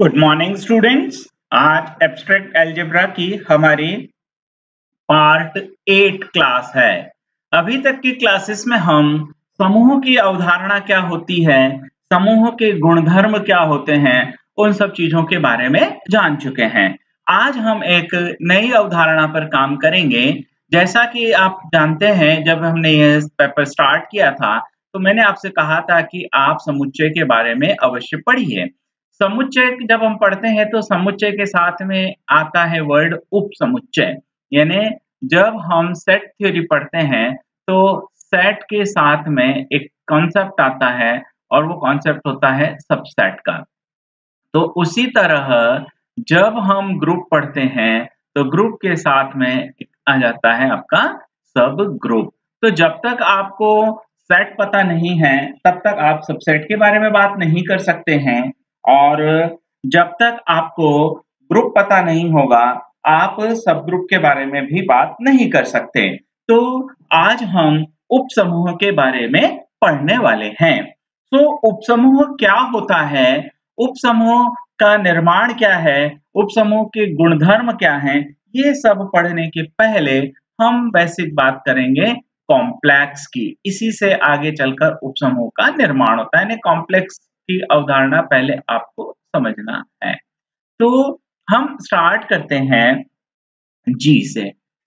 Good morning students. आज abstract algebra की हमारी पार्ट 8 क्लास है। अभी तक की क्लासेस में हम समूहों की अवधारणा क्या होती है, समूहों के गुणधर्म क्या होते हैं, उन सब चीजों के बारे में जान चुके हैं। आज हम एक नई अवधारणा पर काम करेंगे। जैसा कि आप जानते हैं, जब हमने ये पेपर स्टार्ट किया था तो मैंने आपसे कहा था कि आप समुच्चय के बारे में अवश्य पढ़िए। समुच्चय जब हम पढ़ते हैं तो समुच्चय के साथ में आता है वर्ड उपसमुच्चय। यानी जब हम सेट थ्योरी पढ़ते हैं तो सेट के साथ में एक कॉन्सेप्ट आता है और वो कॉन्सेप्ट होता है सबसेट का। तो उसी तरह जब हम ग्रुप पढ़ते हैं तो ग्रुप के साथ में एक आ जाता है आपका सब ग्रुप। तो जब तक आपको सेट पता नहीं है तब तक आप सबसेट के बारे में बात नहीं कर सकते हैं, और जब तक आपको ग्रुप पता नहीं होगा आप सब ग्रुप के बारे में भी बात नहीं कर सकते। तो आज हम उपसमूह के बारे में पढ़ने वाले हैं। तो उपसमूह क्या होता है, उपसमूह का निर्माण क्या है, उपसमूह के गुणधर्म क्या हैं, ये सब पढ़ने के पहले हम बेसिक बात करेंगे कॉम्प्लेक्स की। इसी से आगे चलकर उपसमूह का निर्माण होता है, यानी कॉम्प्लेक्स की अवधारणा पहले आपको समझना है। तो हम स्टार्ट करते हैं जी से।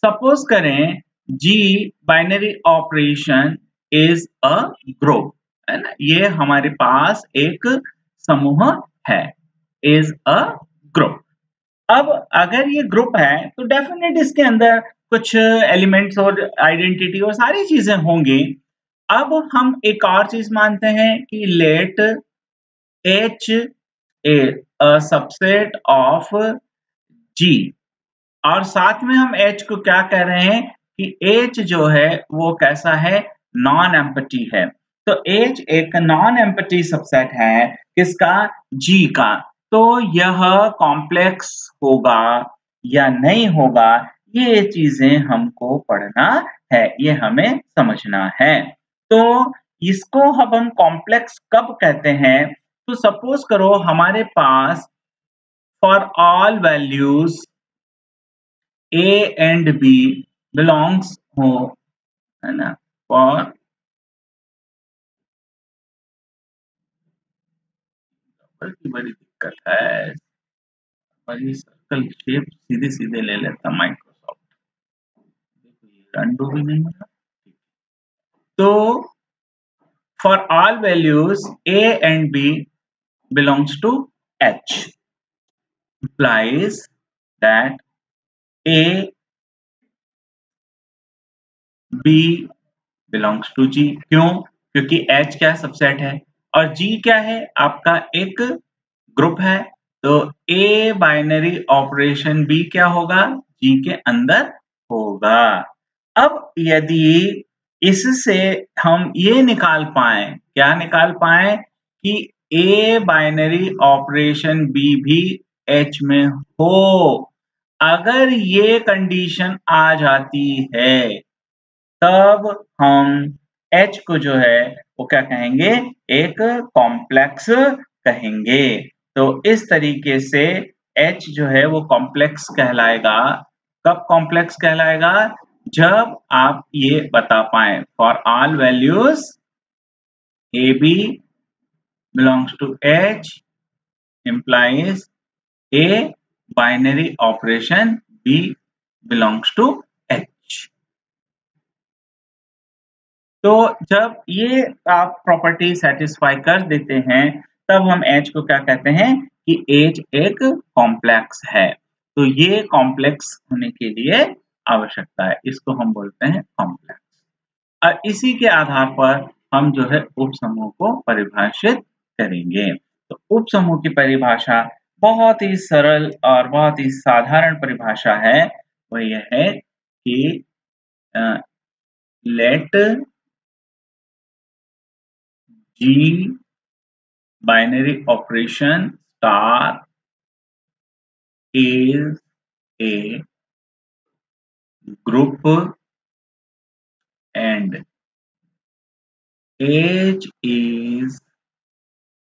सपोज करें G binary operation is a group, है ना। ये हमारे पास एक समूह है, इज अ ग्रुप। अब अगर ये ग्रुप है तो डेफिनेट इसके अंदर कुछ एलिमेंट्स और आइडेंटिटी और सारी चीजें होंगी। अब हम एक और चीज मानते हैं कि let H a subset of G, और साथ में हम H को क्या कह रहे हैं कि H जो है वो कैसा है, नॉन एम्पटी है। तो H एक नॉन एम्पटी सबसेट है किसका, G का। तो यह कॉम्प्लेक्स होगा या नहीं होगा, ये चीजें हमको पढ़ना है, ये हमें समझना है। तो इसको अब हम कॉम्प्लेक्स कब कहते हैं, तो सपोज करो हमारे पास for all values A and B belongs हो, है ना, फॉर की बड़ी दिक्कत है। और ये सर्कल शेप सीधे सीधे ले लेता माइक्रोसॉफ्ट, देखो ये अंडू भी नहीं होगा। तो for all values A and B belongs to H implies that A B belongs to G। क्यों? क्योंकि H क्या सबसेट है और G क्या है, आपका एक ग्रुप है। तो ए बाइनरी ऑपरेशन बी क्या होगा, जी के अंदर होगा। अब यदि इससे हम ये निकाल पाए, क्या निकाल पाए कि ए बाइनरी ऑपरेशन बी भी एच में हो, अगर ये कंडीशन आ जाती है तब हम H को जो है वो क्या कहेंगे, एक कॉम्प्लेक्स कहेंगे। तो इस तरीके से H जो है वो कॉम्प्लेक्स कहलाएगा। कब कॉम्प्लेक्स कहलाएगा, जब आप ये बता पाए for all values AB belongs to H implies A binary operation B belongs to H। तो जब ये आप प्रॉपर्टी सेटिस्फाई कर देते हैं तब हम H को क्या कहते हैं कि H एक कॉम्प्लेक्स है। तो ये कॉम्प्लेक्स होने के लिए आवश्यकता है, इसको हम बोलते हैं कॉम्प्लेक्स। और इसी के आधार पर हम जो है उपसमूह को परिभाषित करेंगे। तो उपसमूह की परिभाषा बहुत ही सरल और बहुत ही साधारण परिभाषा है। वह यह है कि late G binary operation star is a group and H is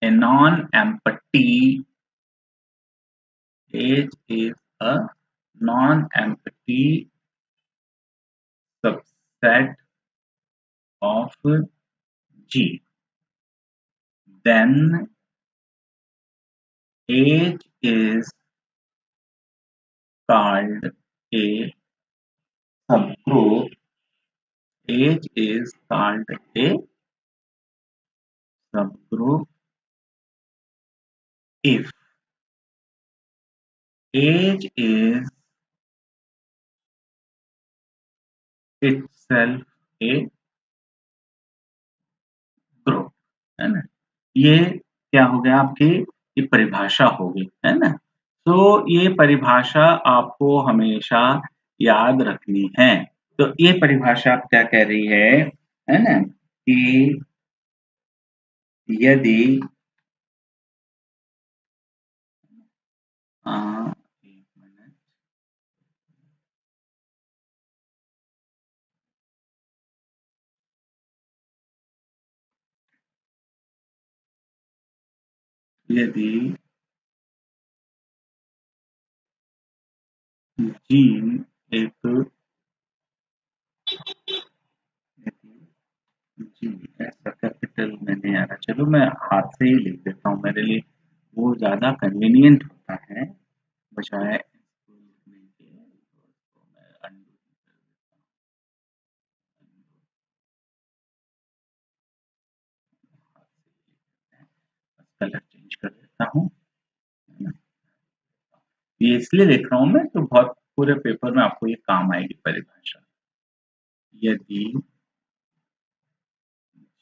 a non-empty H is a non-empty subset of G. Then H is called a subgroup. H is called a subgroup if H is itself a group, है ना। ये क्या हो गया आपकी, ये परिभाषा हो गई, है ना। तो ये परिभाषा आपको हमेशा याद रखनी है। तो ये परिभाषा आप क्या कह रही है ना, कि यदि एक मिनट, यदि जी एक जी ऐसा कैपिटल में नहीं आ रहा, चलो मैं हाथ से ही लिख देता हूँ, मेरे लिए वो ज्यादा कन्वीनियंट होता है बजाय इसको लिखने के। तो मैं undo कर देता हूँ, हाथ से ही लिख देते हैं, बस कलर चेंज कर देता हूँ, है ना। ये इसलिए लिख रहा हूँ मैं, तो बहुत पूरे पेपर में आपको ये काम आएगी परिभाषा। यदि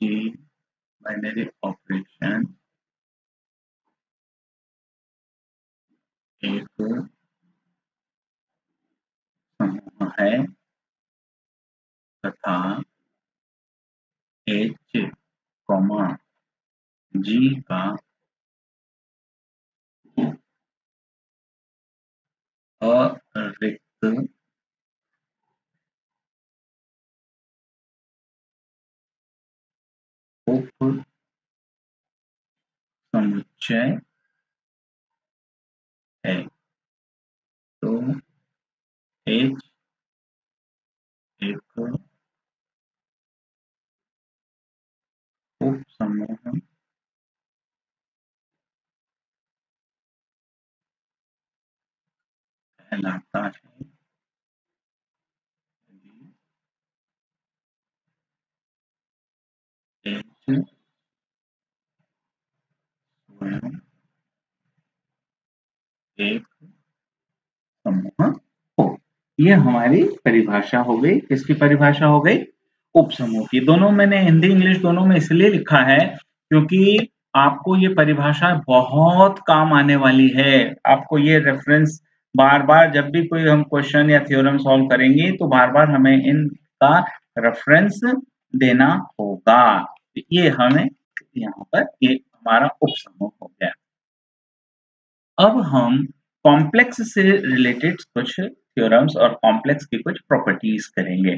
जी बाइनरी ऑपरेशन एक समूह है तथा H, G का अरिक्त उप समुच्चय है, तो H एक उप समूह कहलाता है। H स्वयं एक समूह हो। ये हमारी परिभाषा हो गई। किसकी परिभाषा हो गई? उपसमूह की। दोनों मैंने हिंदी इंग्लिश दोनों में इसलिए लिखा है क्योंकि आपको ये परिभाषा बहुत काम आने वाली है। आपको ये रेफरेंस बार-बार जब भी कोई हम क्वेश्चन या थ्योरम सॉल्व करेंगे तो बार-बार हमें इनका रेफरेंस देना होगा। ये हमें यहाँ पर ये हमारा उपसमूह हो गया। अब हम कॉम्प्लेक्स से रिलेटेड कुछ थ्योरम्स और कॉम्प्लेक्स की कुछ प्रॉपर्टीज करेंगे,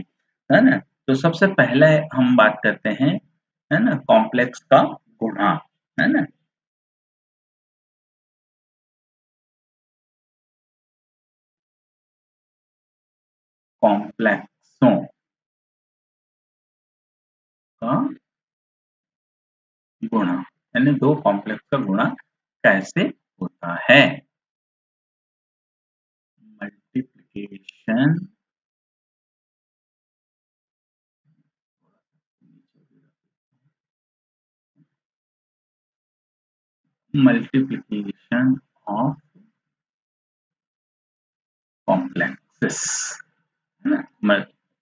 है ना। तो सबसे पहले हम बात करते हैं, है ना, कॉम्प्लेक्स का गुणा, है ना। कॉम्प्लेक्सों का गुणा, यानी दो कॉम्प्लेक्स का गुणा कैसे होता है। मल्टीप्लिकेशन मल्टीप्लिकेशन ऑफ कॉम्प्लेक्सेस, है ना।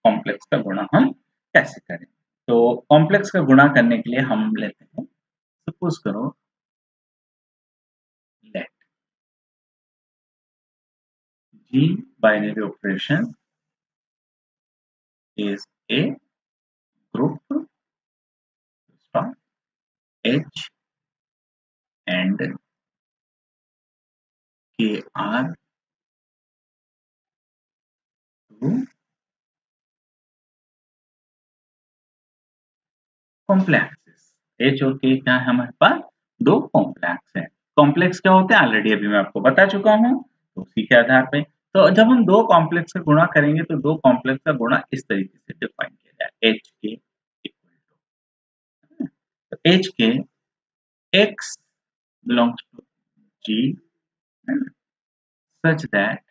कॉम्प्लेक्स का गुणा हम कैसे करें? तो कॉम्प्लेक्स का गुणा करने के लिए हम लेते हैं, सपोज करो late G binary operation is a group from H and K are two complexes. H और K क्या है हमारे पास? दो कॉम्प्लेक्स है। कॉम्प्लेक्स क्या होते हैं ऑलरेडी अभी मैं आपको बता चुका हूं। तो उसी के आधार पे तो जब हम दो कॉम्प्लेक्स का गुणा करेंगे तो दो कॉम्प्लेक्स का गुणा इस तरीके से डिफाइन किया जाए एच के इक्वल टू एच के x belongs to G and such that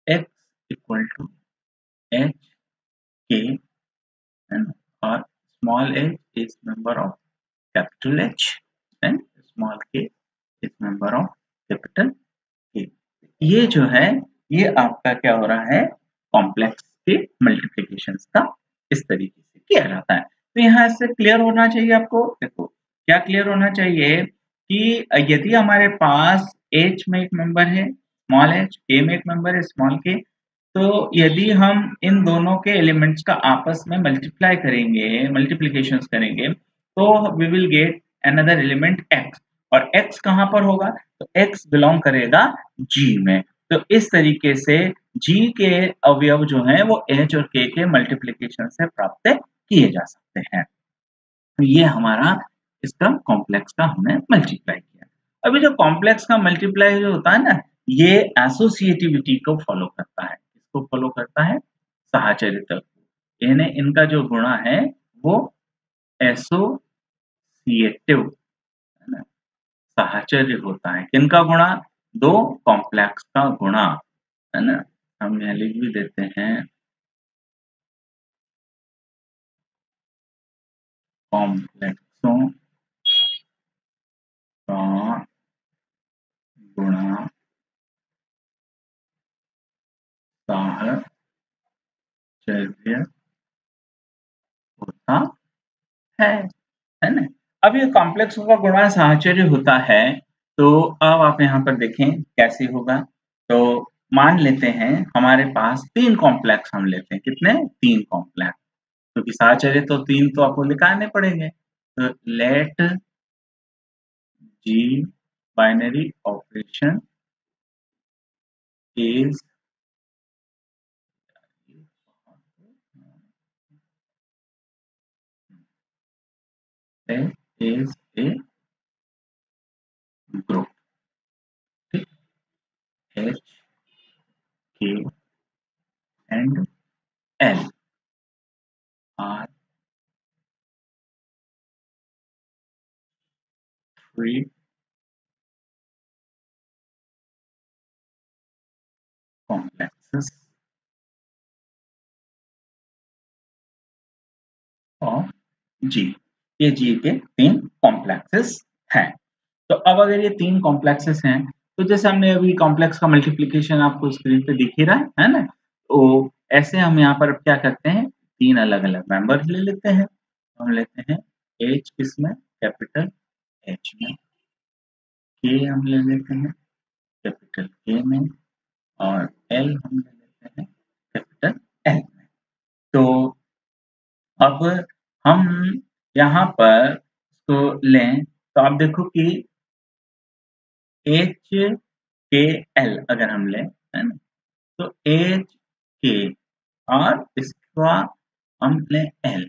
x equal to h k and or small h is member of capital H and small k is member of capital K. ये जो है ये आपका क्या हो रहा है कॉम्प्लेक्स के मल्टीप्लिकेशन का इस तरीके से किया जाता है। तो यहाँ से क्लियर होना चाहिए आपको। देखो क्या क्लियर होना चाहिए कि यदि हमारे पास h में एक मेंबर है स्मॉल h, k में एक मेंबर है स्मॉल k, तो यदि हम इन दोनों के एलिमेंट्स का आपस में मल्टीप्लाई करेंगे मल्टीप्लिकेशंस करेंगे तो we will get another element x और x कहाँ पर होगा तो x बिलोंग करेगा G में। तो इस तरीके से G के अवयव जो हैं वो h और k के मल्टीप्लिकेशन से प्राप्त किए जा सकते हैं। तो ये हमारा इसका कॉम्प्लेक्स का हमने मल्टीप्लाई किया। अभी जो कॉम्प्लेक्स का मल्टीप्लाई जो होता है ना ये एसोसिएटिविटी को फॉलो करता है। इसको फॉलो करता है साहचर्यता को। यानी इनका जो गुणा है वो एसोसिएटिव है ना साहचर्य होता है। किनका गुणा दो कॉम्प्लेक्स का गुणा है ना। हम यहाँ लिख भी देते हैं कॉम्प्लेक्सों का गुणा साहचर्य होता है ना। अब ये कॉम्प्लेक्सों का गुणा साहचर्य होता है तो अब आप यहाँ पर देखें कैसे होगा। तो मान लेते हैं हमारे पास तीन कॉम्प्लेक्स हम लेते हैं। कितने तीन कॉम्प्लेक्स क्योंकि साहचर्य तो तीन तो आपको निकालने पड़ेंगे। तो let G binary operation is a group H, K and L are three complexes of G। ये G के तीन कॉम्प्लेक्सेस हैं। तो अब अगर ये तीन कॉम्प्लेक्सेस हैं तो जैसे हमने अभी कॉम्प्लेक्स का मल्टीप्लिकेशन आपको स्क्रीन पे दिख ही रहा है ना। तो ऐसे हम यहाँ पर क्या करते हैं तीन अलग अलग मेंबर्स ले लेते हैं। हम लेते हैं H किसमें कैपिटल H में, K हम ले लेते हैं कैपिटल K में और L हम ले लेते हैं कैपिटल L में। तो अब हम यहाँ पर इसको लें तो आप देखो कि H K L अगर हम लें है ना तो H K और इसका हम लें L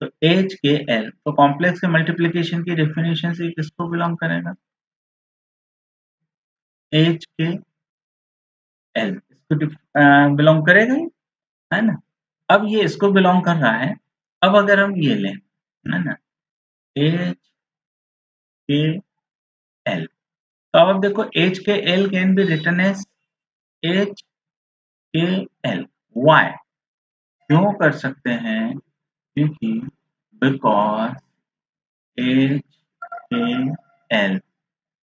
तो H K L तो कॉम्प्लेक्स के मल्टीप्लिकेशन की डेफिनेशन से किसको बिलोंग करेगा H K L इसको बिलोंग करेगा ही है ना। अब ये इसको बिलोंग कर रहा है। अब अगर हम ये लें है ना H K L तो अब देखो H K L can be written as H K L why क्यों कर सकते हैं क्योंकि बिकॉज H K L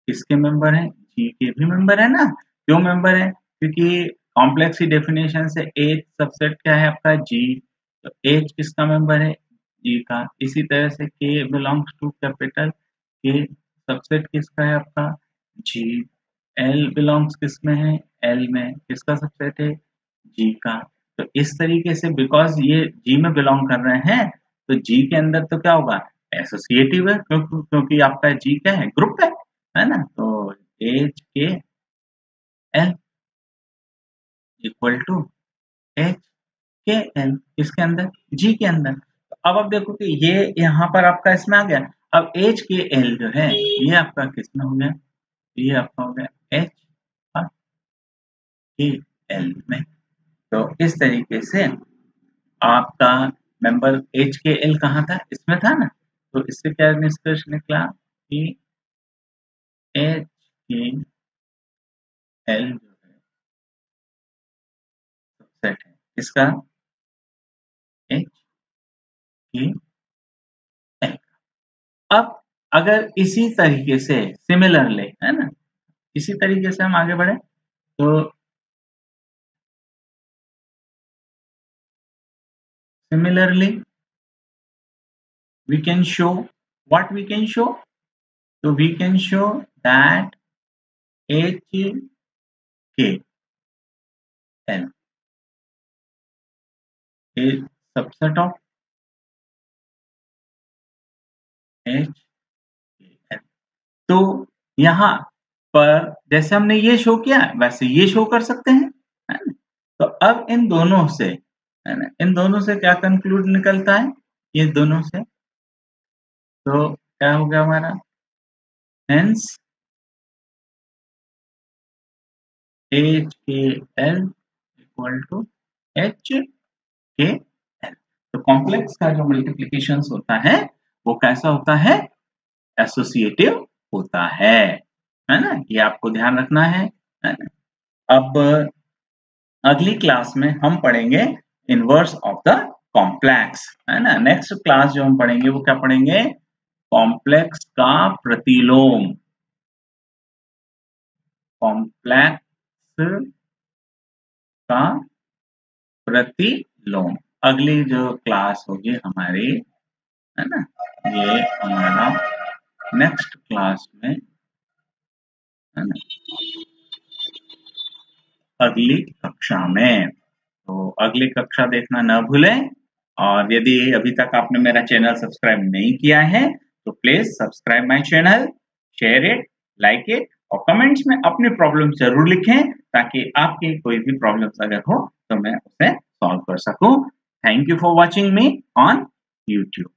किसके मेंबर है G के भी मेंबर है ना। क्यों मेंबर है क्योंकि कॉम्प्लेक्स की डेफिनेशन से H सबसेट क्या है आपका G। तो H किसका मेंबर है G का। इसी तरह से K belongs to capital K subset किसका है आपका G। L बिलोंग्स किस में है L में किसका सबसेट है G का। तो इस तरीके से बिकॉज ये G में बिलोंग कर रहे हैं तो G के अंदर तो क्या होगा एसोसिएटिव है क्योंकि आपका G क्या है ग्रुप है ना। तो H K L equal to H K L इसके अंदर G के अंदर। तो अब आप देखो कि ये यहाँ पर आपका इसमें आ गया। अब H K L जो है ये आपका किसमें हो गया ये आपका हो गया H के एल में। तो इस तरीके से आपका मेंबर एच के एल कहाँ था, इसमें था ना, तो इससे क्या निष्कर्ष निकला कि एच के एल जो है सबसेट है इसका एच के एल। अब अगर इसी तरीके से सिमिलरली, है ना, इसी तरीके से हम आगे बढ़े तो similarly we can show what we can show, so we can show that H K L is subset of H K L। तो यहाँ पर जैसे हमने ये शो किया वैसे ये शो कर सकते हैं, है ना। तो अब इन दोनों से, है ना, इन दोनों से क्या कंक्लूड निकलता है, ये दोनों से, तो क्या हो गया हमारा, हेंस एच के एल इक्वल टू एच के एल। तो कॉम्प्लेक्स का जो मल्टीप्लीकेशन होता है वो कैसा होता है, एसोसिएटिव होता है ना, ये आपको ध्यान रखना है ना। अब अगली क्लास में हम पढ़ेंगे इनवर्स ऑफ द कॉम्प्लेक्स, है ना। नेक्स्ट क्लास जो हम पढ़ेंगे वो क्या पढ़ेंगे, कॉम्प्लेक्स का प्रतिलोम, कॉम्प्लेक्स का प्रतिलोम अगली जो क्लास होगी हमारी, है ना, ये हमारा नेक्स्ट क्लास में, है ना, अगली कक्षा में। तो अगली कक्षा देखना न भूलें, और यदि अभी तक आपने मेरा चैनल सब्सक्राइब नहीं किया है तो please subscribe my channel, share it, like it, और कमेंट्स में अपनी प्रॉब्लम जरूर लिखें ताकि आपकी कोई भी प्रॉब्लम्स अगर हो तो मैं उसे सॉल्व कर सकूं। Thank you for watching me on YouTube।